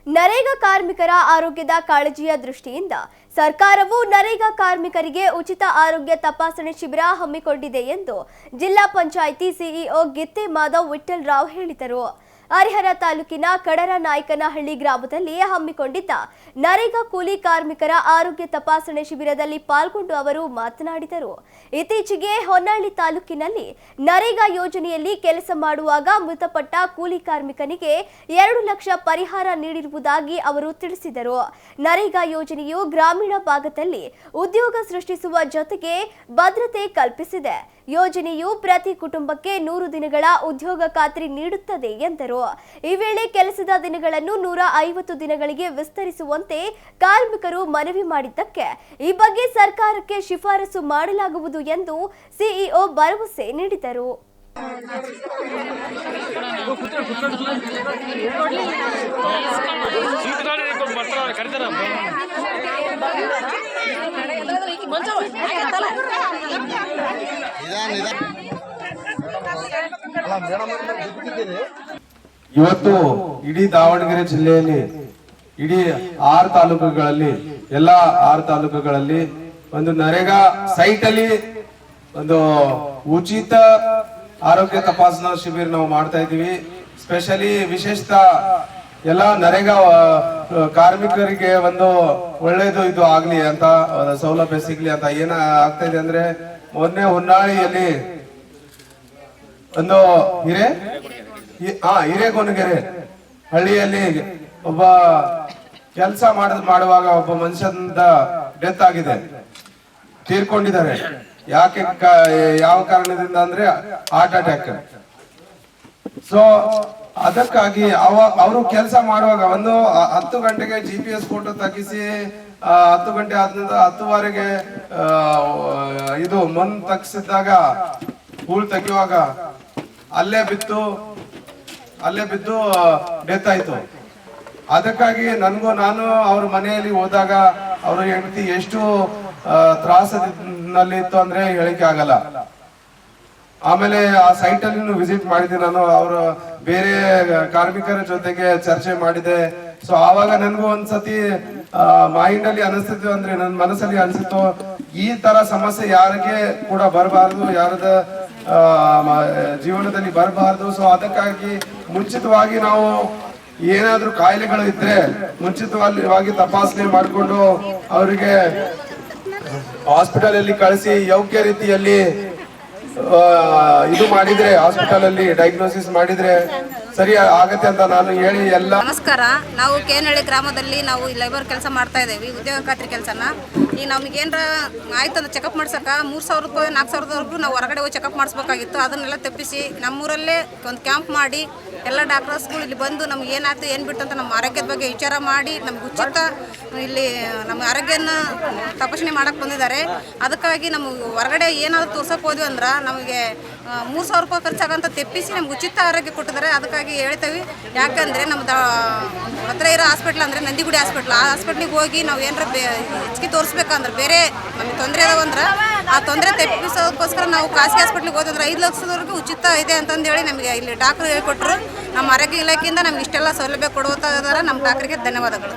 ನರೇಗಾ ಕಾರ್ಮಿಕರ ಆರೋಗ್ಯದ ಕಾಳಜಿಯ ದೃಷ್ಟಿಯಿಂದ ಸರ್ಕಾರವು ನರೇಗಾ ಕಾರ್ಮಿಕರಿಗೆ ಉಚಿತ ಆರೋಗ್ಯ ತಪಾಸಣೆ ಶಿಬಿರ ಹಮ್ಮಿಕೊಂಡಿದೆ ಎಂದು ಜಿಲ್ಲಾ ಪಂಚಾಯಿತಿ ಸಿಇಒ ಗಿತ್ತೆ ಮಾಧವ್ ವಿಠಲ್ ರಾವ್ ಹೇಳಿದರು. ಹರಿಹರ ತಾಲೂಕಿನ ಕಡರನಾಯಕನಹಳ್ಳಿ ಗ್ರಾಮದಲ್ಲಿ ಹಮ್ಮಿಕೊಂಡಿದ್ದ ನರೇಗಾ ಕೂಲಿ ಕಾರ್ಮಿಕರ ಆರೋಗ್ಯ ತಪಾಸಣೆ ಶಿಬಿರದಲ್ಲಿ ಪಾಲ್ಗೊಂಡು ಅವರು ಮಾತನಾಡಿದರು. ಇತ್ತೀಚೆಗೆ ಹೊನ್ನಾಳಿ ತಾಲೂಕಿನಲ್ಲಿ ನರೇಗಾ ಯೋಜನೆಯಲ್ಲಿ ಕೆಲಸ ಮಾಡುವಾಗ ಮೃತಪಟ್ಟ ಕೂಲಿ ಕಾರ್ಮಿಕನಿಗೆ 2 ಲಕ್ಷ ಪರಿಹಾರ ನೀಡಿರುವುದಾಗಿ ಅವರು ತಿಳಿಸಿದರು. ನರೇಗಾ ಯೋಜನೆಯು ಗ್ರಾಮೀಣ ಭಾಗದಲ್ಲಿ ಉದ್ಯೋಗ ಸೃಷ್ಟಿಸುವ ಜೊತೆಗೆ ಭದ್ರತೆ ಕಲ್ಪಿಸಿದೆ. ಯೋಜನೆಯು ಪ್ರತಿ ಕುಟುಂಬಕ್ಕೆ 100 ದಿನಗಳ ಉದ್ಯೋಗ ಖಾತ್ರಿ ನೀಡುತ್ತದೆ ಎಂದರು. ಈ ವೇಳೆ ಕೆಲಸದ ದಿನಗಳನ್ನು 150 ದಿನಗಳಿಗೆ ವಿಸ್ತರಿಸುವಂತೆ ಕಾರ್ಮಿಕರು ಮನವಿ ಮಾಡಿದ್ದಕ್ಕೆ ಈ ಬಗ್ಗೆ ಸರ್ಕಾರಕ್ಕೆ ಶಿಫಾರಸು ಮಾಡಲಾಗುವುದು ಎಂದು ಸಿಇಒ ಭರವಸೆ ನೀಡಿದರು. ಇವತ್ತು ಇಡೀ ದಾವಣಗೆರೆ ಜಿಲ್ಲೆಯಲ್ಲಿ ಇಡೀ 6 ತಾಲೂಕುಗಳಲ್ಲಿ ಎಲ್ಲಾ 6 ತಾಲೂಕುಗಳಲ್ಲಿ ಒಂದು ನರೇಗಾ ಸೈಟ್ ಅಲ್ಲಿ ಒಂದು ಉಚಿತ ಆರೋಗ್ಯ ತಪಾಸಣಾ ಶಿಬಿರ ನಾವು ಮಾಡ್ತಾ ಇದೀವಿ. ಸ್ಪೆಷಲಿ ವಿಶೇಷತ ಎಲ್ಲ ನರೇಗಾ ಕಾರ್ಮಿಕರಿಗೆ ಒಂದು ಒಳ್ಳೇದು ಇದು ಆಗ್ಲಿ ಅಂತ ಸೌಲಭ್ಯ ಸಿಗ್ಲಿ ಅಂತ ಏನ ಆಗ್ತಾ ಇದೆ ಅಂದ್ರೆ, ಮೊನ್ನೆ ಹೊನ್ನಾಳಿಯಲ್ಲಿ ಒಂದು ಹಿರೇಗೊನಗೆರೆ ಹಳ್ಳಿಯಲ್ಲಿ ಒಬ್ಬ ಕೆಲಸ ಮಾಡುವಾಗ ಒಬ್ಬ ಮನುಷ್ಯನ ಡೆತ್ ಆಗಿದೆ, ತೀರ್ಕೊಂಡಿದ್ದಾರೆ. ಯಾಕೆ ಯಾವ ಕಾರಣದಿಂದ ಅಂದ್ರೆ ಹಾರ್ಟ್ ಅಟ್ಯಾಕ್. ಸೊ ಅದಕ್ಕಾಗಿ ಅವರು ಕೆಲಸ ಮಾಡುವಾಗ ಒಂದು 10 ಗಂಟೆಗೆ GPS ಫೋಟೋ ತೆಗಿಸಿ 10 ಗಂಟೆ ಆದ್ರಿಂದ 10ವರೆಗೆ ಇದು ಮಣ್ಣು ತಗ್ಸಿದಾಗ ಹೂಳ್ ತೆಗಿಯುವಾಗ ಅಲ್ಲೇ ಬಿದ್ದು ಡೆತ್ ಆಯ್ತು. ಅದಕ್ಕಾಗಿ ನಾನು ಅವ್ರ ಮನೆಯಲ್ಲಿ ಹೋದಾಗ ಅವ್ರ ಹೆಂಡತಿ ಎಷ್ಟು ತ್ರಾಸದಲ್ಲಿ ಇತ್ತು ಅಂದ್ರೆ ಹೇಳಿಕೆ ಆಗಲ್ಲ. ಆಮೇಲೆ ಆ ಸೈಟ್ ಅಲ್ಲಿ ವಿಸಿಟ್ ಮಾಡಿದೆ ನಾನು, ಅವರು ಬೇರೆ ಕಾರ್ಮಿಕರ ಜೊತೆಗೆ ಚರ್ಚೆ ಮಾಡಿದೆ. ಸೊ ಆವಾಗ ನನ್ಗೂ ಒಂದ್ಸತಿ ಮೈಂಡ್ ಅಲ್ಲಿ ಅನಿಸ್ತಿತ್ತು, ಅಂದ್ರೆ ನನ್ನ ಮನಸ್ಸಲ್ಲಿ ಅನ್ಸಿತ್ತು ಈ ತರ ಸಮಸ್ಯೆ ಯಾರಿಗೆ ಕೂಡ ಬರಬಾರ್ದು, ಯಾರದ ಜೀವನದಲ್ಲಿ ಬರಬಾರ್ದು. ಸೊ ಅದಕ್ಕಾಗಿ ಮುಂಚಿತವಾಗಿ ನಾವು ಏನಾದ್ರೂ ಕಾಯಿಲೆಗಳು ಇದ್ರೆ ಮುಂಚಿತವಾಗಿ ತಪಾಸಣೆ ಮಾಡಿಕೊಂಡು ಅವರಿಗೆ ಹಾಸ್ಪಿಟಲ್ ಅಲ್ಲಿ ಕಳಿಸಿ ಯೋಗ್ಯ ರೀತಿಯಲ್ಲಿ ಇದು ಮಾಡಿದ್ರೆ, ಹಾಸ್ಪಿಟಲ್ ಅಲ್ಲಿ ಡಯಾಗ್ನೋಸಿಸ್ ಮಾಡಿದ್ರೆ ಸರಿ ಆಗತ್ತೆ ಅಂತ ನಾನು ಹೇಳಿ ಎಲ್ಲ. ನಮಸ್ಕಾರ. ನಾವು ಕೇನಹಳ್ಳಿ ಗ್ರಾಮದಲ್ಲಿ ನಾವು ಲೇಬರ್ ಕೆಲಸ ಮಾಡ್ತಾ ಇದ್ದೇವೆ, ಉದ್ಯೋಗ ಖಾತ್ರಿ ಕೆಲಸನ. ಈಗ ನಮ್ಗೆ ಏನಾರ ಆಯ್ತು ಅಂದ್ರೆ ಚೆಕಪ್ ಮಾಡ್ಸಕ 3000 ರೂಪಾಯಿ 4000ವರೆಗೂ ನಾವು ಹೊರಗಡೆ ಹೋಗಿ ಚೆಕಪ್ ಮಾಡಿಸ್ಬೇಕಾಗಿತ್ತು. ಅದನ್ನೆಲ್ಲ ತಪ್ಪಿಸಿ ನಮ್ಮೂರಲ್ಲೇ ಒಂದು ಕ್ಯಾಂಪ್ ಮಾಡಿ ಎಲ್ಲ ಡಾಕ್ಟರ್ಸ್ಗಳು ಇಲ್ಲಿ ಬಂದು ನಮ್ಗೆ ಏನಾಯ್ತು ಏನು ಬಿಟ್ಟು ಅಂತ ನಮ್ಮ ಆರೋಗ್ಯದ ಬಗ್ಗೆ ವಿಚಾರ ಮಾಡಿ ನಮ್ಗೆ ಉಚಿತ ಇಲ್ಲಿ ನಮ್ಮ ಆರೋಗ್ಯನ ತಪಾಸಣೆ ಮಾಡಕ್ಕೆ ಬಂದಿದ್ದಾರೆ. ಅದಕ್ಕಾಗಿ ನಮಗೆ ಹೊರಗಡೆ ಏನಾದ್ರು ತೋರ್ಸಕ್ಕೆ ಹೋದ್ವಿ ಅಂದ್ರೆ ನಮಗೆ 3000 ರೂಪಾಯಿ ಖರ್ಚಾಗಂತ ತೆಪ್ಪಿಸಿ ನಮ್ಗೆ ಉಚಿತ ಆರೋಗ್ಯ ಕೊಟ್ಟಿದ್ದಾರೆ. ಅದಕ್ಕಾಗಿ ಹೇಳ್ತೇವೆ, ಯಾಕಂದರೆ ನಮ್ದು ಹತ್ರ ಇರೋ ಹಾಸ್ಪಿಟ್ಲ್ ಅಂದರೆ ನಂದಿಗುಡಿ ಹಾಸ್ಪಿಟ್ಲ್. ಆ ಹಾಸ್ಪಿಟ್ಲಿಗೆ ಹೋಗಿ ನಾವು ಏನಾರ ಹೆಚ್ಚಿಗೆ ತೋರಿಸ್ಬೇಕಂದ್ರೆ ಬೇರೆ ನಮಗೆ ತೊಂದರೆ ಅದಾವಂದ್ರೆ ಆ ತೊಂದರೆ ತೆಪ್ಪಿಸೋದಕ್ಕೋಸ್ಕರ ನಾವು ಖಾಸಗಿ ಹಾಸ್ಪಿಟ್ಲಿಗೆ ಹೋದಂದ್ರೆ 5 ಲಕ್ಷದವರೆಗೂ ಉಚಿತ ಇದೆ ಅಂತಂದೇಳಿ ನಮಗೆ ಇಲ್ಲಿ ಡಾಕ್ಟ್ರು ಹೇಳ್ಕೊಟ್ರು. ನಮ್ಮ ಆರೋಗ್ಯ ಇಲಾಖೆಯಿಂದ ನಮ್ಗೆ ಇಷ್ಟೆಲ್ಲ ಸೌಲಭ್ಯ ಕೊಡುತ್ತಾ ಇದ್ದಾರೆ. ನಮ್ಮ ಡಾಕ್ಟ್ರಿಗೆ ಧನ್ಯವಾದಗಳು.